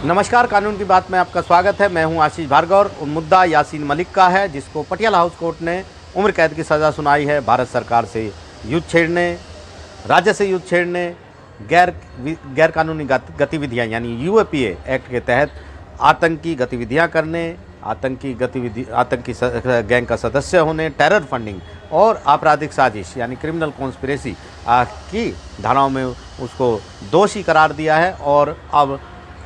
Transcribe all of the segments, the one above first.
नमस्कार, कानून की बात में आपका स्वागत है। मैं हूं आशीष भार्गव। मुद्दा यासीन मलिक का है, जिसको पटियाला हाउस कोर्ट ने उम्र कैद की सज़ा सुनाई है। भारत सरकार से युद्ध छेड़ने, राज्य से युद्ध छेड़ने, गैर कानूनी गतिविधियां यानी यूएपीए एक्ट के तहत आतंकी गतिविधियां करने, आतंकी गैंग का सदस्य होने, टेरर फंडिंग और आपराधिक साजिश यानी क्रिमिनल कॉन्स्पिरेसी की धाराओं में उसको दोषी करार दिया है और अब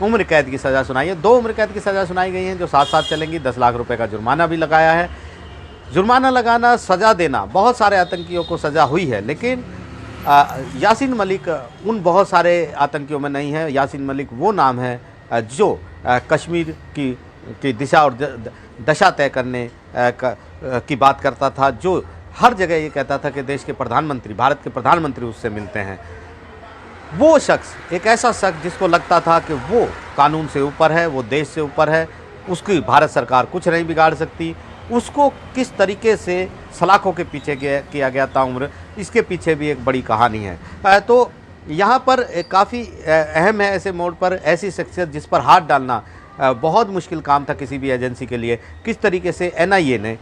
उम्र कैद की सज़ा सुनाई है। 2 उम्र कैद की सज़ा सुनाई गई हैं जो साथ साथ चलेंगी। 10 लाख रुपए का जुर्माना भी लगाया है। जुर्माना लगाना, सज़ा देना, बहुत सारे आतंकियों को सज़ा हुई है, लेकिन यासीन मलिक उन बहुत सारे आतंकियों में नहीं है। यासीन मलिक वो नाम है जो कश्मीर की दिशा और दशा तय करने की बात करता था, जो हर जगह ये कहता था कि देश के प्रधानमंत्री, भारत के प्रधानमंत्री उससे मिलते हैं। वो शख्स, एक ऐसा शख्स जिसको लगता था कि वो कानून से ऊपर है, वो देश से ऊपर है, उसकी भारत सरकार कुछ नहीं बिगाड़ सकती, उसको किस तरीके से सलाखों के पीछे किया गया ताउम्र, इसके पीछे भी एक बड़ी कहानी है। तो यहाँ पर काफ़ी अहम है ऐसे मोड़ पर ऐसी शख्सियत जिस पर हाथ डालना बहुत मुश्किल काम था किसी भी एजेंसी के लिए। किस तरीके से एनआईए ने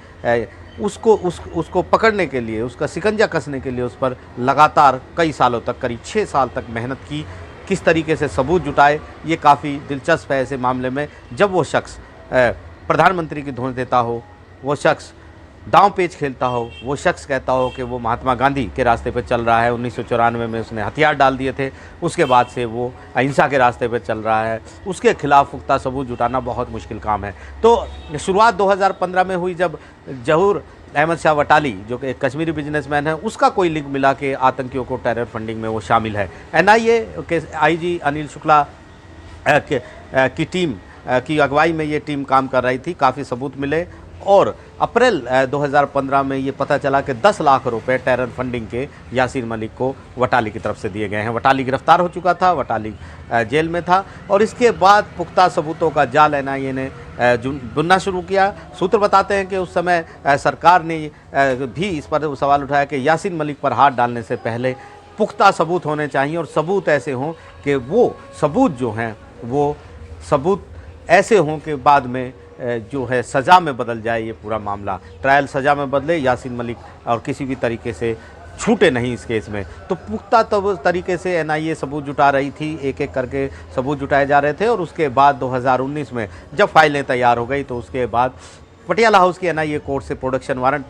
उसको पकड़ने के लिए, उसका शिकंजा कसने के लिए उस पर लगातार कई सालों तक, करीब 6 साल तक मेहनत की, किस तरीके से सबूत जुटाए, ये काफ़ी दिलचस्प है ऐसे मामले में जब वो शख्स प्रधानमंत्री की धौंस देता हो, वो शख्स दांव पेच खेलता हो, वो शख्स कहता हो कि वो महात्मा गांधी के रास्ते पर चल रहा है। 1994 में उसने हथियार डाल दिए थे, उसके बाद से वो अहिंसा के रास्ते पर चल रहा है। उसके खिलाफ पुख्ता सबूत जुटाना बहुत मुश्किल काम है। तो शुरुआत 2015 में हुई जब जहूर अहमद शाह वटाली, जो कि एक कश्मीरी बिजनेसमैन है, उसका कोई लिंक मिला कि आतंकियों को टेरर फंडिंग में वो शामिल है। एनआईए के आईजी अनिल शुक्ला की टीम की अगुवाई में ये टीम काम कर रही थी। काफ़ी सबूत मिले और अप्रैल 2015 में ये पता चला कि 10 लाख रुपए टेरर फंडिंग के यासीन मलिक को वटाली की तरफ से दिए गए हैं। वटाली गिरफ्तार हो चुका था, वटाली जेल में था और इसके बाद पुख्ता सबूतों का जाल एनआईए ने बुनना शुरू किया। सूत्र बताते हैं कि उस समय सरकार ने भी इस पर सवाल उठाया कि यासीन मलिक पर हाथ डालने से पहले पुख्ता सबूत होने चाहिए और सबूत ऐसे हों कि वो सबूत जो हैं वो सबूत ऐसे हों कि बाद में जो है सज़ा में बदल जाए ये पूरा मामला, ट्रायल सज़ा में बदले, यासीन मलिक और किसी भी तरीके से छूटे नहीं इस केस में। तो पुख्ता तरीके से एनआईए सबूत जुटा रही थी, एक एक करके सबूत जुटाए जा रहे थे और उसके बाद 2019 में जब फाइलें तैयार हो गई तो उसके बाद पटियाला हाउस की एनआईए कोर्ट से प्रोडक्शन वारंट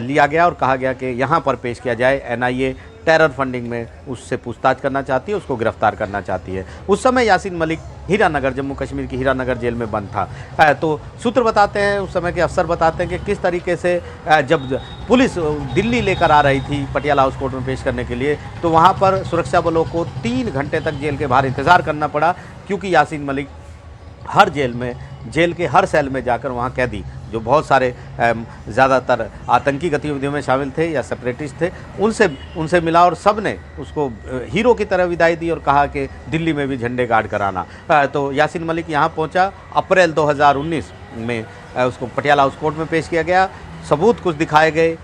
लिया गया और कहा गया कि यहाँ पर पेश किया जाए। एनआईए टेरर फंडिंग में उससे पूछताछ करना चाहती है, उसको गिरफ्तार करना चाहती है। उस समय यासीन मलिक हीरानगर, जम्मू कश्मीर की हीरानगर जेल में बंद था। तो सूत्र बताते हैं, उस समय के अफसर बताते हैं कि किस तरीके से जब पुलिस दिल्ली लेकर आ रही थी पटियाला हाउस कोर्ट में पेश करने के लिए, तो वहाँ पर सुरक्षा बलों को 3 घंटे तक जेल के बाहर इंतज़ार करना पड़ा, क्योंकि यासीन मलिक हर जेल के हर सेल में जाकर वहाँ कैदी जो बहुत सारे ज़्यादातर आतंकी गतिविधियों में शामिल थे या सेपरेटिस्ट थे, उनसे मिला और सब ने उसको हीरो की तरह विदाई दी और कहा कि दिल्ली में भी झंडे गाड़ कर आना। तो यासीन मलिक यहाँ पहुँचा। अप्रैल 2019 में उसको पटियाला हाउस कोर्ट में पेश किया गया। सबूत कुछ दिखाए गए।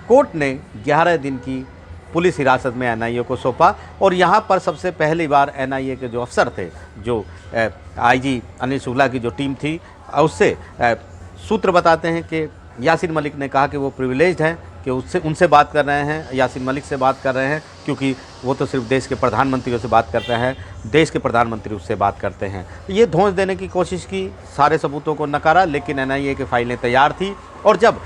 कोर्ट ने 11 दिन की पुलिस हिरासत में एनआईए को सौंपा और यहाँ पर सबसे पहली बार एनआईए के जो अफसर थे, जो आईजी अनिल शुक्ला की जो टीम थी, उससे सूत्र बताते हैं कि यासीन मलिक ने कहा कि वो प्रिविलेज्ड हैं कि उनसे बात कर रहे हैं, यासीन मलिक से बात कर रहे हैं, क्योंकि वो तो सिर्फ देश के प्रधानमंत्रियों से बात करते हैं, देश के प्रधानमंत्री उससे बात करते हैं। ये धौंस देने की कोशिश की, सारे सबूतों को नकारा, लेकिन एनआईए की फाइलें तैयार थी और जब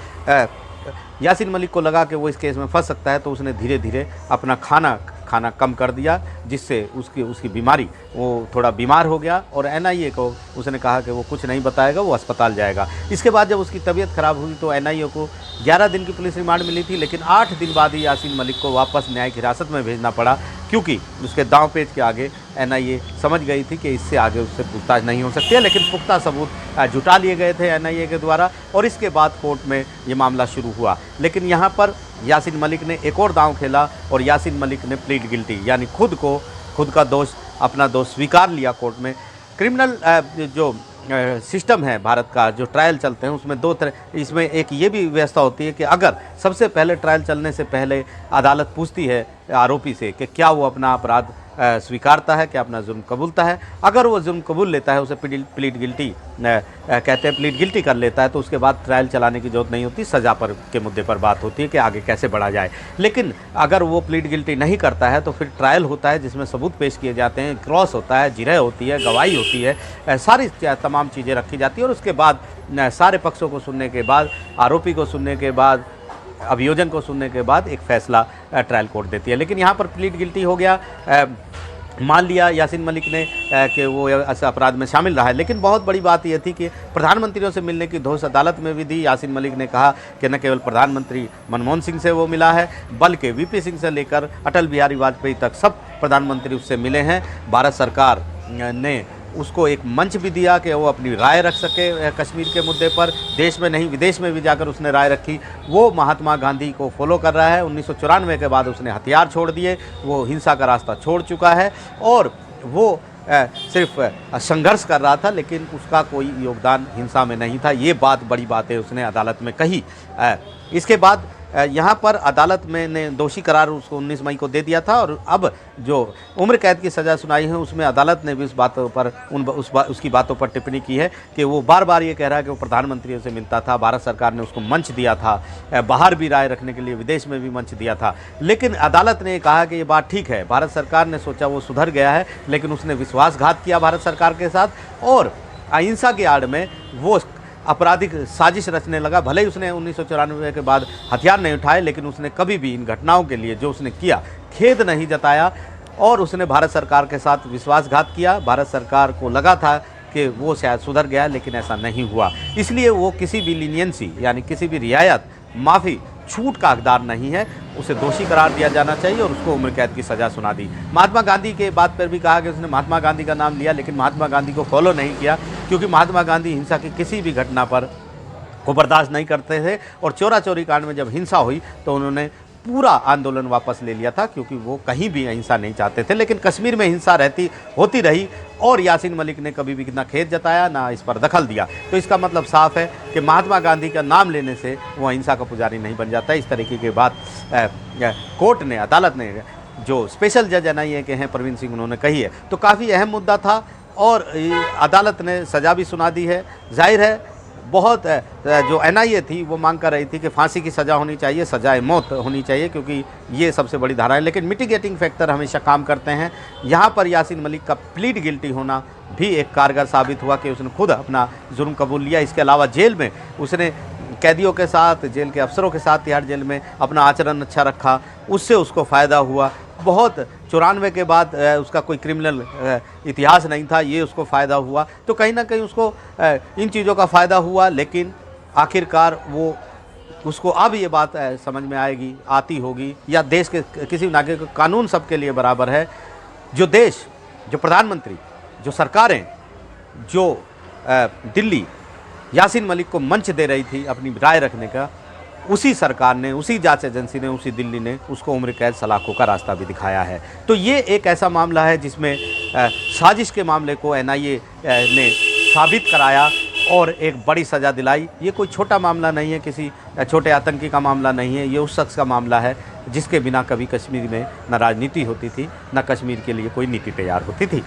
यासीन मलिक को लगा कि वो इस केस में फंस सकता है तो उसने धीरे धीरे अपना खाना कम कर दिया, जिससे उसकी बीमारी, वो थोड़ा बीमार हो गया और एनआईए को उसने कहा कि वो कुछ नहीं बताएगा, वो अस्पताल जाएगा। इसके बाद जब उसकी तबीयत ख़राब हुई तो एनआईए को 11 दिन की पुलिस रिमांड मिली थी, लेकिन 8 दिन बाद ही यासीन मलिक को वापस न्यायिक हिरासत में भेजना पड़ा, क्योंकि उसके दांव पेच के आगे एनआईए समझ गई थी कि इससे आगे उससे पूछताछ नहीं हो सकती है। लेकिन पुख्ता सबूत जुटा लिए गए थे एनआईए के द्वारा और इसके बाद कोर्ट में ये मामला शुरू हुआ। लेकिन यहाँ पर यासीन मलिक ने एक और दांव खेला और यासीन मलिक ने प्लीड गिल्टी, यानी खुद का दोष, अपना दोष स्वीकार लिया कोर्ट में। क्रिमिनल जो सिस्टम है भारत का, जो ट्रायल चलते हैं उसमें 2 तरह, इसमें एक ये भी व्यवस्था होती है कि अगर सबसे पहले ट्रायल चलने से पहले अदालत पूछती है आरोपी से कि क्या वो अपना अपराध स्वीकारता है, क्या अपना जुर्म कबूलता है। अगर वो जुर्म कबूल लेता है, उसे प्लीड गिल्टी कहते हैं, प्लीड गिल्टी कर लेता है, तो उसके बाद ट्रायल चलाने की जरूरत नहीं होती, सज़ा पर के मुद्दे पर बात होती है कि आगे कैसे बढ़ा जाए। लेकिन अगर वो प्लीड गिल्टी नहीं करता है तो फिर ट्रायल होता है, जिसमें सबूत पेश किए जाते हैं, क्रॉस होता है, जिरह होती है, गवाही होती है, सारी तमाम चीज़ें रखी जाती है और उसके बाद सारे पक्षों को सुनने के बाद, आरोपी को सुनने के बाद, अभियोजन को सुनने के बाद एक फैसला ट्रायल कोर्ट देती है। लेकिन यहाँ पर प्लीड गिल्टी हो गया, मान लिया यासीन मलिक ने कि वो ऐसे अपराध में शामिल रहा है। लेकिन बहुत बड़ी बात यह थी कि प्रधानमंत्रियों से मिलने की धौंस अदालत में भी दी। यासीन मलिक ने कहा कि न केवल प्रधानमंत्री मनमोहन सिंह से वो मिला है, बल्कि वीपी सिंह से लेकर अटल बिहारी वाजपेयी तक सब प्रधानमंत्री उससे मिले हैं। भारत सरकार ने उसको एक मंच भी दिया कि वो अपनी राय रख सके कश्मीर के मुद्दे पर। देश में नहीं, विदेश में भी जाकर उसने राय रखी। वो महात्मा गांधी को फॉलो कर रहा है। 1994 के बाद उसने हथियार छोड़ दिए, वो हिंसा का रास्ता छोड़ चुका है और वो सिर्फ संघर्ष कर रहा था, लेकिन उसका कोई योगदान हिंसा में नहीं था। ये बात, बड़ी बात है, उसने अदालत में कही। इसके बाद यहाँ पर अदालत में ने दोषी करार उसको 19 मई को दे दिया था और अब जो उम्र कैद की सज़ा सुनाई है उसमें अदालत ने भी उस बातों पर उसकी बातों पर टिप्पणी की है कि वो बार बार ये कह रहा है कि वो प्रधानमंत्रियों से मिलता था, भारत सरकार ने उसको मंच दिया था, बाहर भी राय रखने के लिए विदेश में भी मंच दिया था। लेकिन अदालत ने कहा कि ये बात ठीक है, भारत सरकार ने सोचा वो सुधर गया है, लेकिन उसने विश्वासघात किया भारत सरकार के साथ और अहिंसा की आड़ में वो आपराधिक साजिश रचने लगा। भले ही उसने 1994 के बाद हथियार नहीं उठाए, लेकिन उसने कभी भी इन घटनाओं के लिए जो उसने किया खेद नहीं जताया और उसने भारत सरकार के साथ विश्वासघात किया। भारत सरकार को लगा था कि वो शायद सुधर गया, लेकिन ऐसा नहीं हुआ। इसलिए वो किसी भी लीनियंसी यानी किसी भी रियायत, माफ़ी, छूट का हकदार नहीं है। उसे दोषी करार दिया जाना चाहिए और उसको उम्र कैद की सज़ा सुना दी। महात्मा गांधी के बात पर भी कहा कि उसने महात्मा गांधी का नाम लिया, लेकिन महात्मा गांधी को फॉलो नहीं किया, क्योंकि महात्मा गांधी हिंसा की किसी भी घटना पर को बर्दाश्त नहीं करते थे और चोरा चोरी कांड में जब हिंसा हुई तो उन्होंने पूरा आंदोलन वापस ले लिया था, क्योंकि वो कहीं भी अहिंसा नहीं चाहते थे। लेकिन कश्मीर में हिंसा होती रही और यासीन मलिक ने कभी भी कितना खेद जताया, ना इस पर दखल दिया। तो इसका मतलब साफ है कि महात्मा गांधी का नाम लेने से वो अहिंसा का पुजारी नहीं बन जाता। इस तरीके की बात कोर्ट ने, अदालत ने, जो स्पेशल जज NIA के हैं प्रवीण सिंह, उन्होंने कही है। तो काफ़ी अहम मुद्दा था और अदालत ने सज़ा भी सुना दी है। जाहिर है बहुत जो NIA थी वो मांग कर रही थी कि फांसी की सज़ा होनी चाहिए, सजाए मौत होनी चाहिए, क्योंकि ये सबसे बड़ी धारा है। लेकिन मिटिगेटिंग फैक्टर हमेशा काम करते हैं। यहाँ पर यासीन मलिक का प्लीड गिल्टी होना भी एक कारगर साबित हुआ कि उसने खुद अपना जुर्म कबूल लिया। इसके अलावा जेल में उसने कैदियों के साथ, जेल के अफसरों के साथ तिहाड़ जेल में अपना आचरण अच्छा रखा, उससे उसको फ़ायदा हुआ। बहुत 94 के बाद उसका कोई क्रिमिनल इतिहास नहीं था, ये उसको फ़ायदा हुआ। तो कहीं ना कहीं उसको इन चीज़ों का फ़ायदा हुआ, लेकिन आखिरकार वो उसको अब ये बात समझ में आती होगी, या देश के किसी नागरिक का कानून सबके लिए बराबर है। जो देश, जो प्रधानमंत्री, जो सरकारें, जो दिल्ली यासीन मलिक को मंच दे रही थी अपनी राय रखने का, उसी सरकार ने, उसी जांच एजेंसी ने, उसी दिल्ली ने उसको उम्र कैद सलाखों का रास्ता भी दिखाया है। तो ये एक ऐसा मामला है जिसमें साजिश के मामले को NIA ने साबित कराया और एक बड़ी सज़ा दिलाई। ये कोई छोटा मामला नहीं है, किसी छोटे आतंकी का मामला नहीं है। ये उस शख्स का मामला है जिसके बिना कभी कश्मीर में न राजनीति होती थी, न कश्मीर के लिए कोई नीति तैयार होती थी।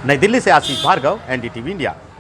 नई दिल्ली से आशीष भार्गव, NDTV इंडिया।